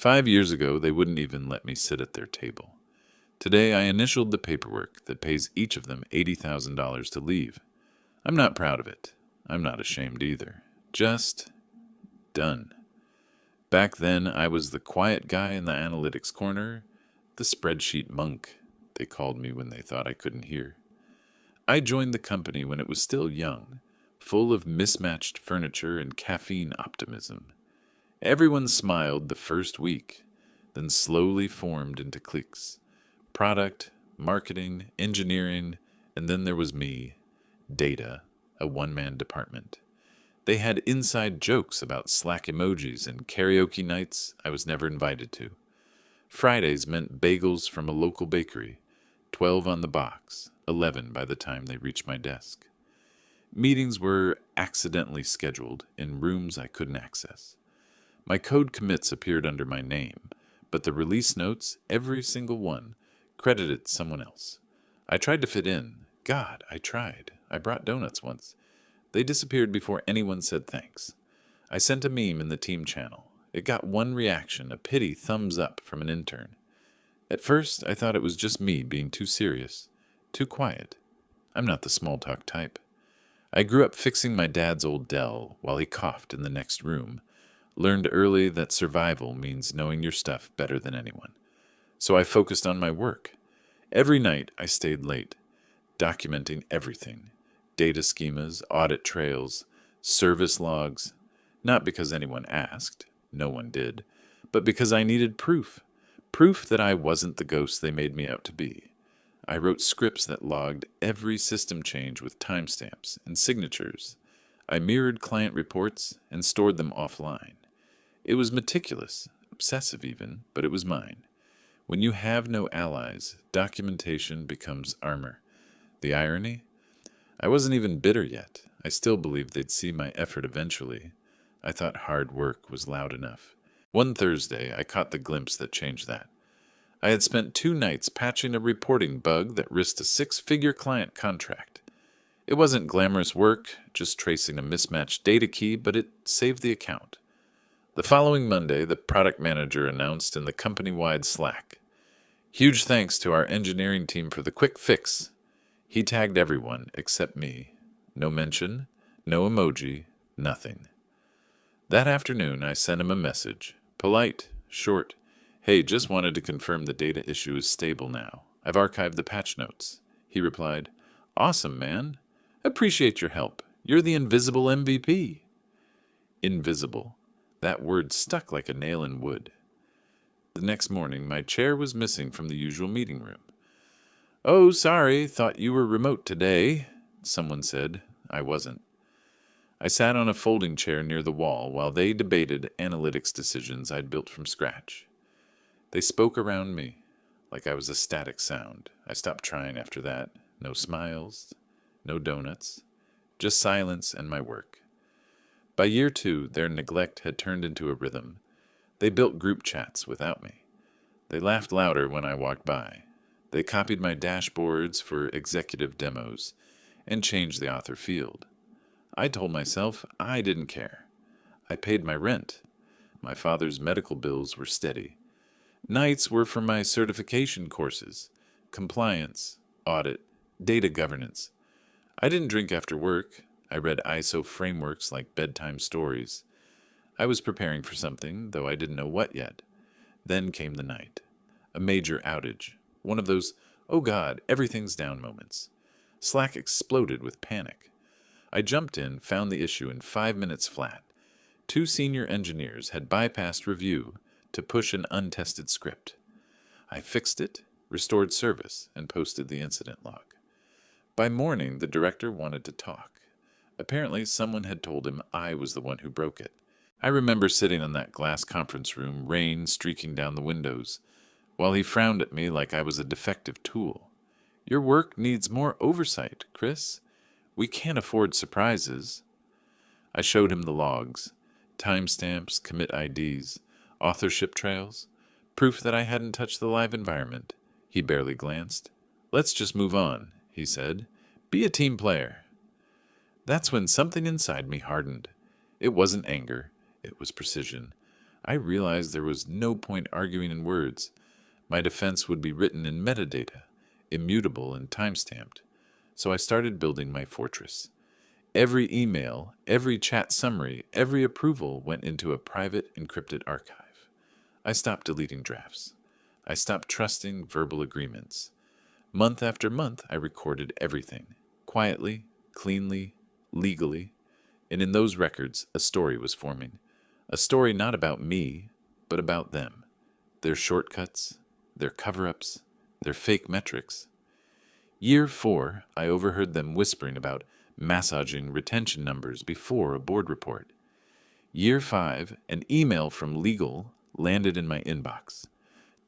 5 years ago, they wouldn't even let me sit at their table. Today, I initialed the paperwork that pays each of them $80,000 to leave. I'm not proud of it. I'm not ashamed either. Just done. Back then, I was the quiet guy in the analytics corner, the spreadsheet monk, they called me when they thought I couldn't hear. I joined the company when it was still young, full of mismatched furniture and caffeine optimism. Everyone smiled the first week, then slowly formed into cliques. Product, marketing, engineering, and then there was me, data, a one-man department. They had inside jokes about Slack emojis and karaoke nights I was never invited to. Fridays meant bagels from a local bakery, 12 on the box, 11 by the time they reached my desk. Meetings were accidentally scheduled in rooms I couldn't access. My code commits appeared under my name, but the release notes, every single one, credited someone else. I tried to fit in. God, I tried. I brought donuts once. They disappeared before anyone said thanks. I sent a meme in the team channel. It got one reaction, a pity thumbs up from an intern. At first, I thought it was just me being too serious, too quiet. I'm not the small talk type. I grew up fixing my dad's old Dell while he coughed in the next room. Learned early that survival means knowing your stuff better than anyone. So I focused on my work. Every night I stayed late, documenting everything. Data schemas, audit trails, service logs. Not because anyone asked, no one did, but because I needed proof. Proof that I wasn't the ghost they made me out to be. I wrote scripts that logged every system change with timestamps and signatures. I mirrored client reports and stored them offline. It was meticulous, obsessive even, but it was mine. When you have no allies, documentation becomes armor. The irony? I wasn't even bitter yet. I still believed they'd see my effort eventually. I thought hard work was loud enough. One Thursday, I caught the glimpse that changed that. I had spent 2 nights patching a reporting bug that risked a 6-figure client contract. It wasn't glamorous work, just tracing a mismatched data key, but it saved the account. The following Monday, the product manager announced in the company-wide Slack, "Huge thanks to our engineering team for the quick fix." He tagged everyone except me. No mention, no emoji, nothing. That afternoon, I sent him a message. Polite, short. "Hey, just wanted to confirm the data issue is stable now. I've archived the patch notes." He replied, "Awesome, man. Appreciate your help. You're the invisible MVP." Invisible. That word stuck like a nail in wood. The next morning, my chair was missing from the usual meeting room. "Oh, sorry, thought you were remote today," someone said. I wasn't. I sat on a folding chair near the wall while they debated analytics decisions I'd built from scratch. They spoke around me, like I was a static sound. I stopped trying after that. No smiles, no donuts, just silence and my work. By year 2, their neglect had turned into a rhythm. They built group chats without me. They laughed louder when I walked by. They copied my dashboards for executive demos and changed the author field. I told myself I didn't care. I paid my rent. My father's medical bills were steady. Nights were for my certification courses, compliance, audit, data governance. I didn't drink after work. I read ISO frameworks like bedtime stories. I was preparing for something, though I didn't know what yet. Then came the night. A major outage. One of those, oh God, everything's down moments. Slack exploded with panic. I jumped in, found the issue in 5 minutes flat. 2 senior engineers had bypassed review to push an untested script. I fixed it, restored service, and posted the incident log. By morning, the director wanted to talk. Apparently, someone had told him I was the one who broke it. I remember sitting in that glass conference room, rain streaking down the windows, while he frowned at me like I was a defective tool. "Your work needs more oversight, Chris. We can't afford surprises." I showed him the logs, timestamps, commit IDs, authorship trails, proof that I hadn't touched the live environment. He barely glanced. "Let's just move on," he said. "Be a team player." That's when something inside me hardened. It wasn't anger. It was precision. I realized there was no point arguing in words. My defense would be written in metadata, immutable and time-stamped. So I started building my fortress. Every email, every chat summary, every approval went into a private, encrypted archive. I stopped deleting drafts. I stopped trusting verbal agreements. Month after month, I recorded everything, quietly, cleanly, legally, and in those records, a story was forming. A story not about me, but about them. Their shortcuts, their cover-ups, their fake metrics. Year 4, I overheard them whispering about massaging retention numbers before a board report. Year 5, an email from legal landed in my inbox.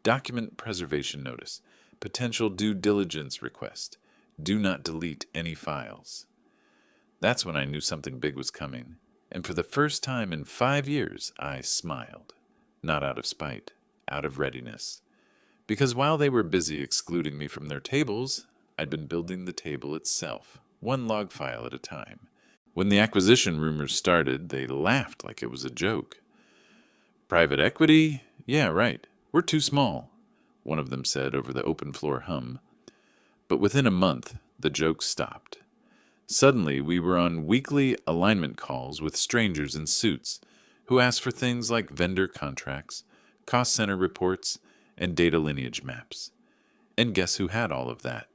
Document preservation notice. Potential due diligence request. Do not delete any files. That's when I knew something big was coming, and for the first time in 5 years, I smiled. Not out of spite, out of readiness. Because while they were busy excluding me from their tables, I'd been building the table itself, one log file at a time. When the acquisition rumors started, they laughed like it was a joke. Private equity? Yeah, right. We're too small, one of them said over the open floor hum. But within a month, the jokes stopped. Suddenly, we were on weekly alignment calls with strangers in suits who asked for things like vendor contracts, cost center reports, and data lineage maps. And guess who had all of that?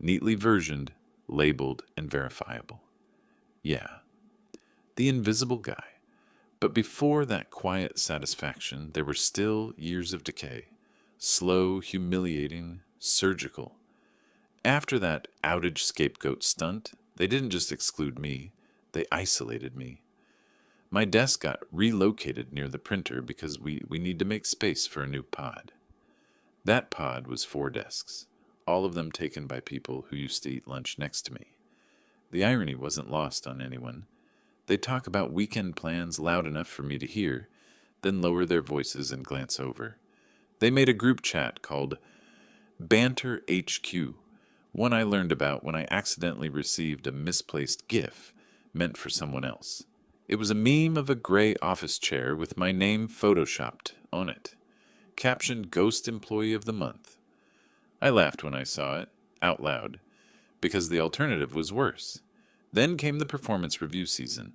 Neatly versioned, labeled, and verifiable. Yeah, the invisible guy. But before that quiet satisfaction, there were still years of decay. Slow, humiliating, surgical. After that outage scapegoat stunt, they didn't just exclude me, they isolated me. My desk got relocated near the printer because we need to make space for a new pod. That pod was 4 desks, all of them taken by people who used to eat lunch next to me. The irony wasn't lost on anyone. They'd talk about weekend plans loud enough for me to hear, then lower their voices and glance over. They made a group chat called Banter HQ, one I learned about when I accidentally received a misplaced GIF meant for someone else. It was a meme of a gray office chair with my name photoshopped on it, captioned Ghost Employee of the Month. I laughed when I saw it, out loud, because the alternative was worse. Then came the performance review season.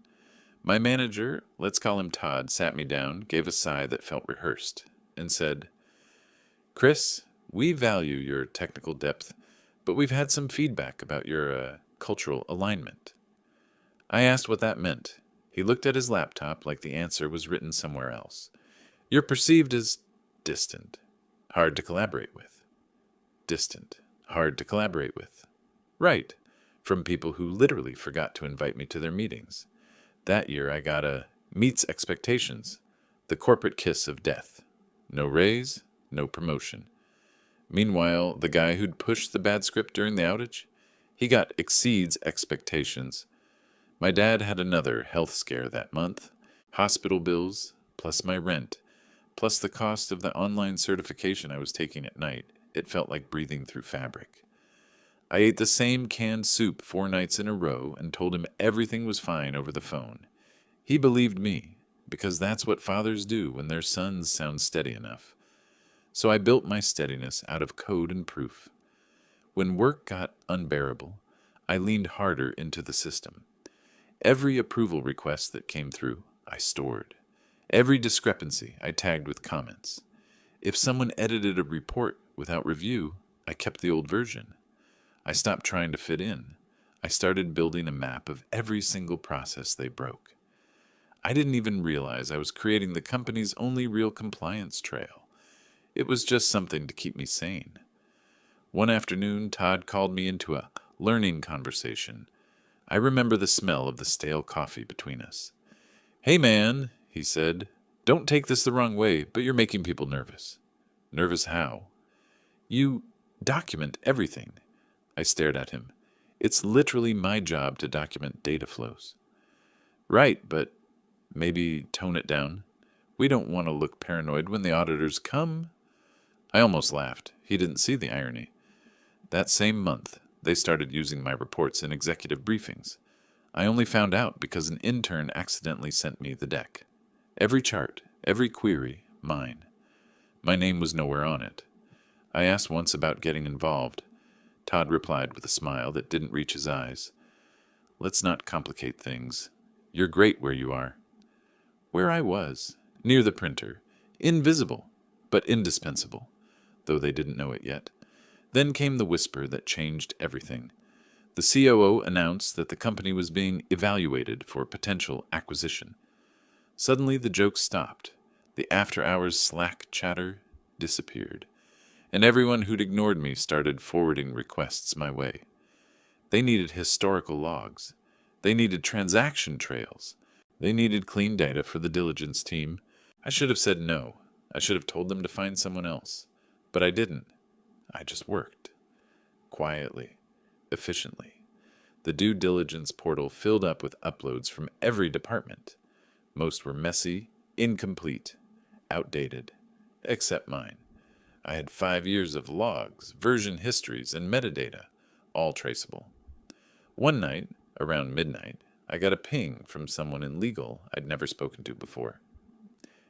My manager, let's call him Todd, sat me down, gave a sigh that felt rehearsed, and said, "Chris, we value your technical depth, but we've had some feedback about your cultural alignment." I asked what that meant. He looked at his laptop like the answer was written somewhere else. "You're perceived as distant, hard to collaborate with." Distant, hard to collaborate with. Right, from people who literally forgot to invite me to their meetings. That year I got a meets expectations, the corporate kiss of death. No raise, no promotion. Meanwhile, the guy who'd pushed the bad script during the outage, he got exceeds expectations. My dad had another health scare that month. Hospital bills, plus my rent, plus the cost of the online certification I was taking at night. It felt like breathing through fabric. I ate the same canned soup 4 nights in a row and told him everything was fine over the phone. He believed me, because that's what fathers do when their sons sound steady enough. So I built my steadiness out of code and proof. When work got unbearable, I leaned harder into the system. Every approval request that came through, I stored. Every discrepancy, I tagged with comments. If someone edited a report without review, I kept the old version. I stopped trying to fit in. I started building a map of every single process they broke. I didn't even realize I was creating the company's only real compliance trail. It was just something to keep me sane. One afternoon, Todd called me into a learning conversation. I remember the smell of the stale coffee between us. "Hey man," he said, "don't take this the wrong way, but you're making people nervous." "Nervous how?" "You document everything." I stared at him. "It's literally my job to document data flows." "Right, but maybe tone it down. We don't want to look paranoid when the auditors come." I almost laughed. He didn't see the irony. That same month, they started using my reports in executive briefings. I only found out because an intern accidentally sent me the deck. Every chart, Every query, mine. My name was nowhere on it. I asked once about getting involved. Todd replied with a smile that didn't reach his eyes. Let's not complicate things. You're great where you are. Where I was, near the printer, invisible, but indispensable, though they didn't know it yet. Then came the whisper that changed everything. The COO announced that the company was being evaluated for potential acquisition. Suddenly the jokes stopped. The after-hours Slack chatter disappeared, and everyone who'd ignored me started forwarding requests my way. They needed historical logs. They needed transaction trails. They needed clean data for the diligence team. I should have said no. I should have told them to find someone else. But I didn't. I just worked. Quietly. Efficiently. The due diligence portal filled up with uploads from every department. Most were messy, incomplete, outdated, except mine. I had 5 years of logs, version histories, and metadata, all traceable. One night, around midnight, I got a ping from someone in legal I'd never spoken to before.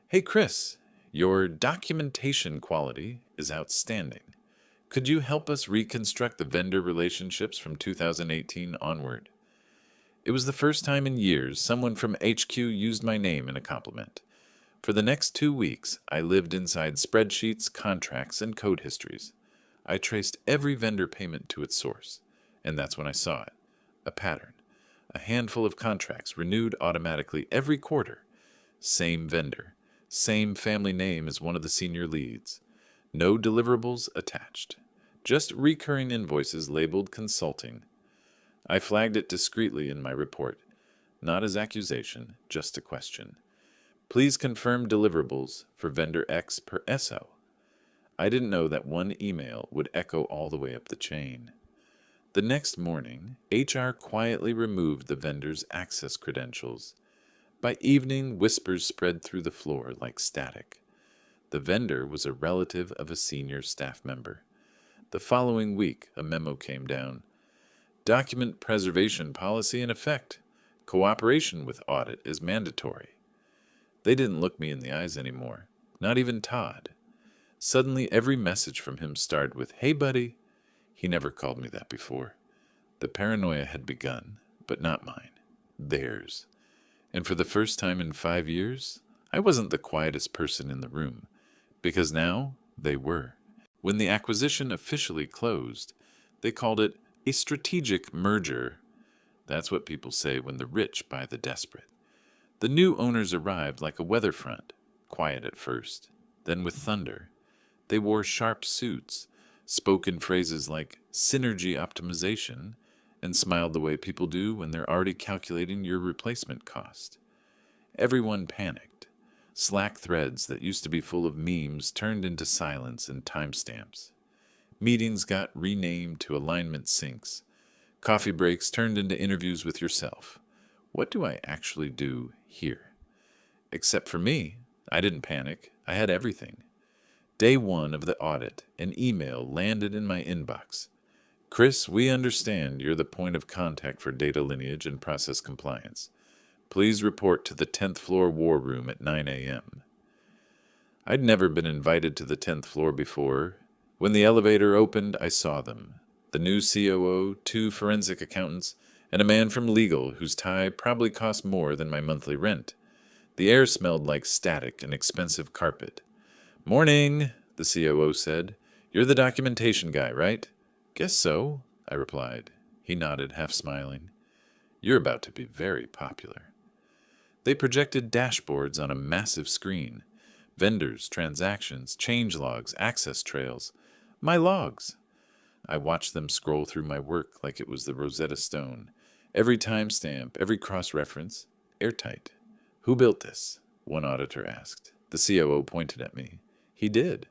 Hey Chris, your documentation quality is outstanding. Could you help us reconstruct the vendor relationships from 2018 onward? It was the first time in years someone from HQ used my name in a compliment. For the next 2 weeks, I lived inside spreadsheets, contracts, and code histories. I traced every vendor payment to its source, and that's when I saw it. A pattern. A handful of contracts renewed automatically every quarter. Same vendor. Same family name as one of the senior leads. No deliverables attached. Just recurring invoices labeled consulting. I flagged it discreetly in my report. Not as accusation, just a question. Please confirm deliverables for vendor X per SO. I didn't know that one email would echo all the way up the chain. The next morning, HR quietly removed the vendor's access credentials. By evening, whispers spread through the floor like static. The vendor was a relative of a senior staff member. The following week, a memo came down. Document preservation policy in effect. Cooperation with audit is mandatory. They didn't look me in the eyes anymore, not even Todd. Suddenly, every message from him started with, "Hey, buddy." He never called me that before. The paranoia had begun, but not mine. Theirs. And for the first time in 5 years, I wasn't the quietest person in the room, because now they were. When the acquisition officially closed, they called it a strategic merger. That's what people say when the rich buy the desperate. The new owners arrived like a weather front, quiet at first, then with thunder. They wore sharp suits, spoke in phrases like synergy optimization, and smiled the way people do when they're already calculating your replacement cost. Everyone panicked. Slack threads that used to be full of memes turned into silence and timestamps. Meetings got renamed to alignment syncs. Coffee breaks turned into interviews with yourself. What do I actually do here? Except for me, I didn't panic. I had everything. Day 1 of the audit, an email landed in my inbox. Chris, we understand you're the point of contact for data lineage and process compliance. Please report to the 10th floor war room at 9 a.m. I'd never been invited to the 10th floor before. When the elevator opened, I saw them. The new COO, 2 forensic accountants, and a man from legal whose tie probably cost more than my monthly rent. The air smelled like static and expensive carpet. "Morning," the COO said. "You're the documentation guy, right?" "Guess so," I replied. He nodded, half smiling. "You're about to be very popular." They projected dashboards on a massive screen. Vendors, transactions, change logs, access trails. My logs. I watched them scroll through my work like it was the Rosetta Stone. Every timestamp, every cross-reference, airtight. "Who built this?" one auditor asked. The COO pointed at me. "He did."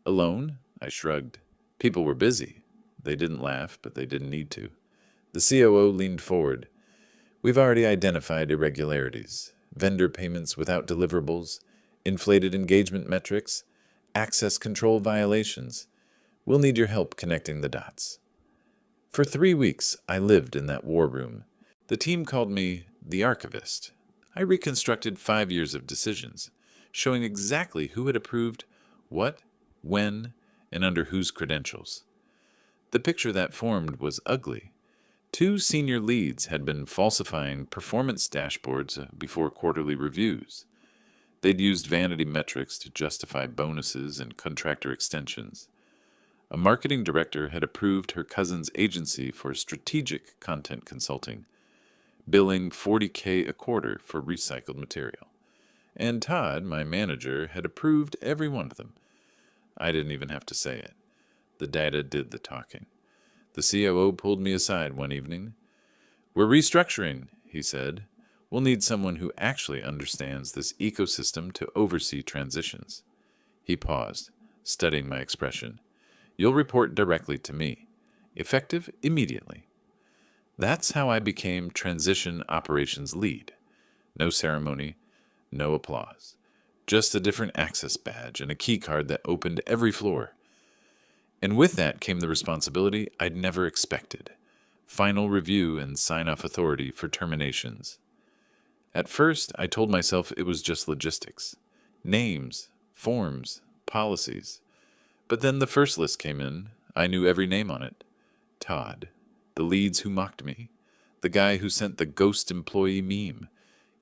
"Alone?" I shrugged. People were busy. They didn't laugh, but they didn't need to. The COO leaned forward. "We've already identified irregularities. Vendor payments without deliverables, inflated engagement metrics, access control violations. We'll need your help connecting the dots." For 3 weeks, I lived in that war room. The team called me the archivist. I reconstructed 5 years of decisions, showing exactly who had approved what, when, and under whose credentials. The picture that formed was ugly. 2 senior leads had been falsifying performance dashboards before quarterly reviews. They'd used vanity metrics to justify bonuses and contractor extensions. A marketing director had approved her cousin's agency for strategic content consulting, billing $40K a quarter for recycled material. And Todd, my manager, had approved every one of them. I didn't even have to say it. The data did the talking. The COO pulled me aside one evening. "We're restructuring," he said. "We'll need someone who actually understands this ecosystem to oversee transitions." He paused, studying my expression. "You'll report directly to me. Effective immediately." That's how I became Transition Operations Lead. No ceremony, no applause. Just a different access badge and a key card that opened every floor. And with that came the responsibility I'd never expected. Final review and sign-off authority for terminations. At first, I told myself it was just logistics. Names, forms, policies. But then the first list came in. I knew every name on it. Todd. The leads who mocked me. The guy who sent the ghost employee meme.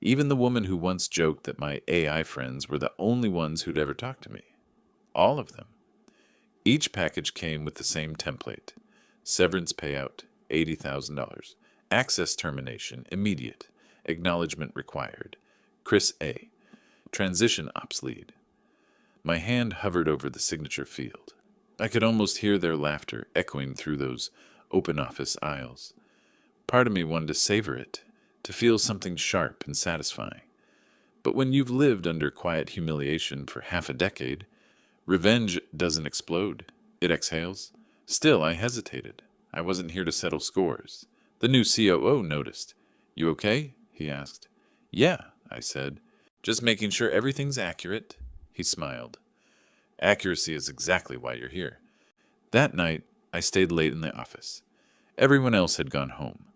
Even the woman who once joked that my AI friends were the only ones who'd ever talked to me. All of them. Each package came with the same template. Severance payout, $80,000. Access termination, immediate. Acknowledgement required. Chris A. Transition Ops Lead. My hand hovered over the signature field. I could almost hear their laughter echoing through those open office aisles. Part of me wanted to savor it, to feel something sharp and satisfying. But when you've lived under quiet humiliation for half a decade, revenge doesn't explode. It exhales. Still, I hesitated. I wasn't here to settle scores. The new COO noticed. "You okay?" he asked. "Yeah," I said. "Just making sure everything's accurate." He smiled. "Accuracy is exactly why you're here." That night, I stayed late in the office. Everyone else had gone home.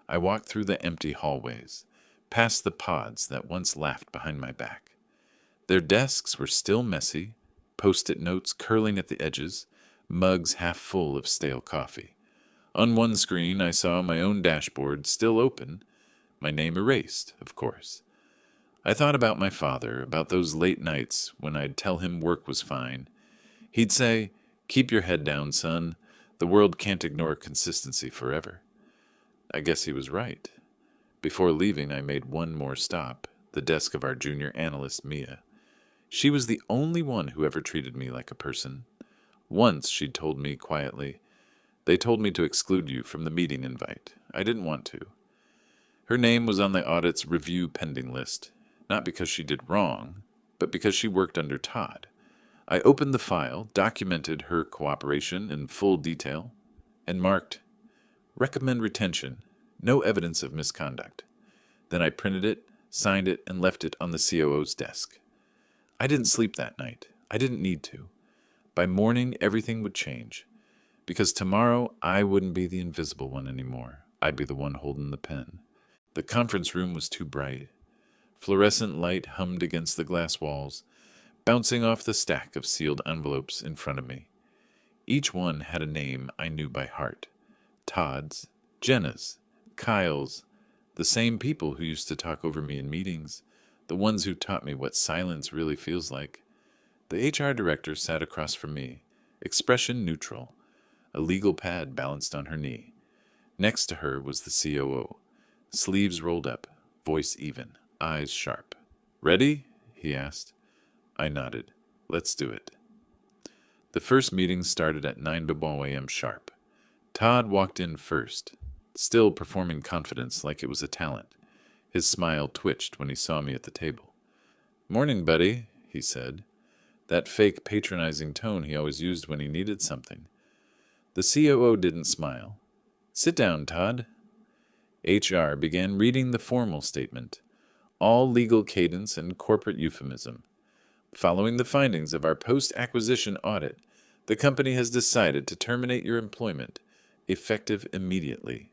I walked through the empty hallways, past the pods that once laughed behind my back. Their desks were still messy, post-it notes curling at the edges, mugs half full of stale coffee. On one screen, I saw my own dashboard still open, my name erased, of course. I thought about my father, about those late nights when I'd tell him work was fine. He'd say, "Keep your head down, son. The world can't ignore consistency forever." I guess he was right. Before leaving, I made one more stop, the desk of our junior analyst, Mia. She was the only one who ever treated me like a person. Once she'd told me quietly, "They told me to exclude you from the meeting invite. I didn't want to." Her name was on the audit's review pending list, not because she did wrong, but because she worked under Todd. I opened the file, documented her cooperation in full detail, and marked, "Recommend retention. No evidence of misconduct." Then I printed it, signed it, and left it on the COO's desk. I didn't sleep that night. I didn't need to. By morning, everything would change. Because tomorrow, I wouldn't be the invisible one anymore. I'd be the one holding the pen. The conference room was too bright. Fluorescent light hummed against the glass walls, bouncing off the stack of sealed envelopes in front of me. Each one had a name I knew by heart. Todd's, Jenna's, Kyle's, the same people who used to talk over me in meetings, the ones who taught me what silence really feels like. The HR director sat across from me, expression neutral, a legal pad balanced on her knee. Next to her was the COO, sleeves rolled up, voice even, eyes sharp. "Ready?" he asked. I nodded. "Let's do it." The first meeting started at 9 a.m. sharp. Todd walked in first, still performing confidence like it was a talent. His smile twitched when he saw me at the table. "Morning, buddy," he said. That fake patronizing tone he always used when he needed something. The COO didn't smile. "Sit down, Todd." HR began reading the formal statement, all legal cadence and corporate euphemism. "Following the findings of our post-acquisition audit, the company has decided to terminate your employment, effective immediately."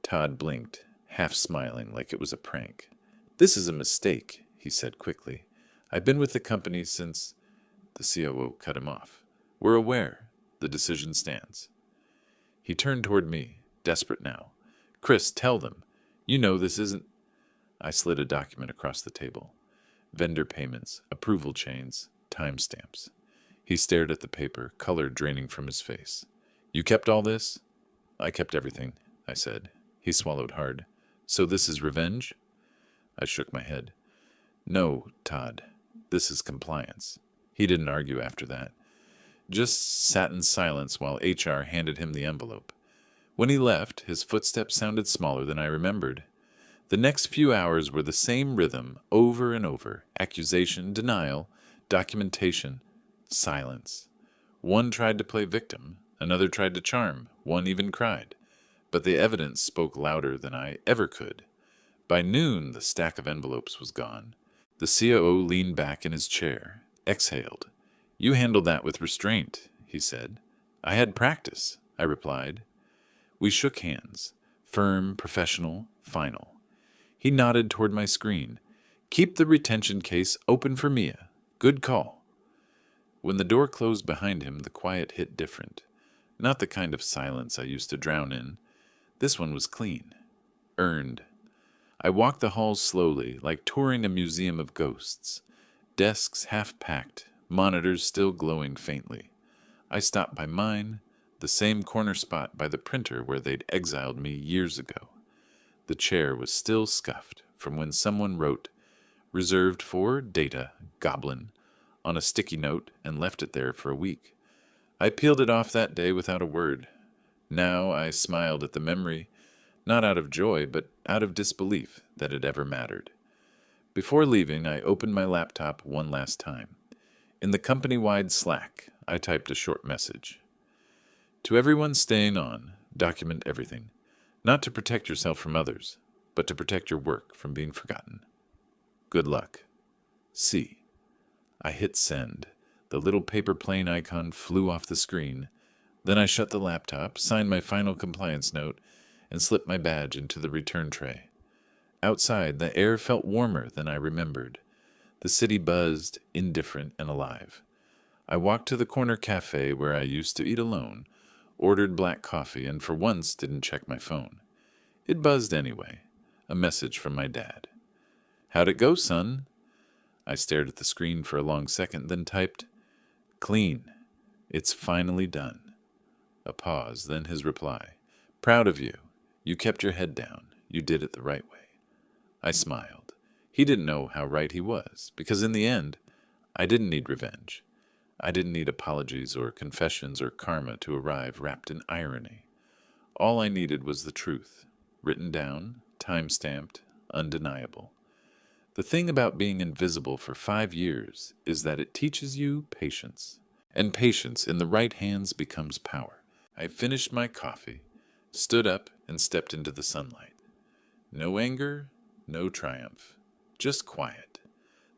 Todd blinked, half smiling like it was a prank. "This is a mistake," he said quickly. I've been with the company since the COO cut him off. We're aware. The decision stands. He turned toward me, desperate now. Chris, tell them. You know this isn't... I slid a document across the table. Vendor payments, approval chains, timestamps. He stared at the paper, color draining from his face. You kept all this? I kept everything, I said. He swallowed hard. So this is revenge? I shook my head. No, Todd. This is compliance. He didn't argue after that. Just sat in silence while HR handed him the envelope. When he left, his footsteps sounded smaller than I remembered. The next few hours were the same rhythm, over and over. Accusation, denial, documentation, silence. One tried to play victim, another tried to charm, one even cried. But the evidence spoke louder than I ever could. By noon, the stack of envelopes was gone. The COO leaned back in his chair, exhaled. You handled that with restraint, he said. I had practice, I replied. We shook hands, firm, professional, final. He nodded toward my screen. Keep the retention case open for Mia. Good call. When the door closed behind him, the quiet hit different. Not the kind of silence I used to drown in. This one was clean. Earned. I walked the halls slowly, like touring a museum of ghosts. Desks half-packed, monitors still glowing faintly. I stopped by mine, the same corner spot by the printer where they'd exiled me years ago. The chair was still scuffed from when someone wrote, reserved for Data, Goblin, on a sticky note and left it there for a week. I peeled it off that day without a word. Now I smiled at the memory, not out of joy, but out of disbelief that it ever mattered. Before leaving, I opened my laptop one last time. In the company-wide Slack, I typed a short message. To everyone staying on, document everything. Not to protect yourself from others, but to protect your work from being forgotten. Good luck. C. I hit send. The little paper plane icon flew off the screen. Then I shut the laptop, signed my final compliance note, and slipped my badge into the return tray. Outside, the air felt warmer than I remembered. The city buzzed, indifferent and alive. I walked to the corner cafe where I used to eat alone, ordered black coffee, and for once didn't check my phone. It buzzed anyway. A message from my dad. How'd it go, son? I stared at the screen for a long second, then typed, Clean. It's finally done. A pause, then his reply. Proud of you. You kept your head down. You did it the right way. I smiled. He didn't know how right he was, because in the end, I didn't need revenge. I didn't need apologies or confessions or karma to arrive wrapped in irony. All I needed was the truth, written down, time-stamped, undeniable. The thing about being invisible for 5 years is that it teaches you patience. And patience in the right hands becomes power. I finished my coffee, stood up, and stepped into the sunlight. No anger, no triumph, just quiet.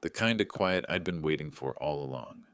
The kind of quiet I'd been waiting for all along.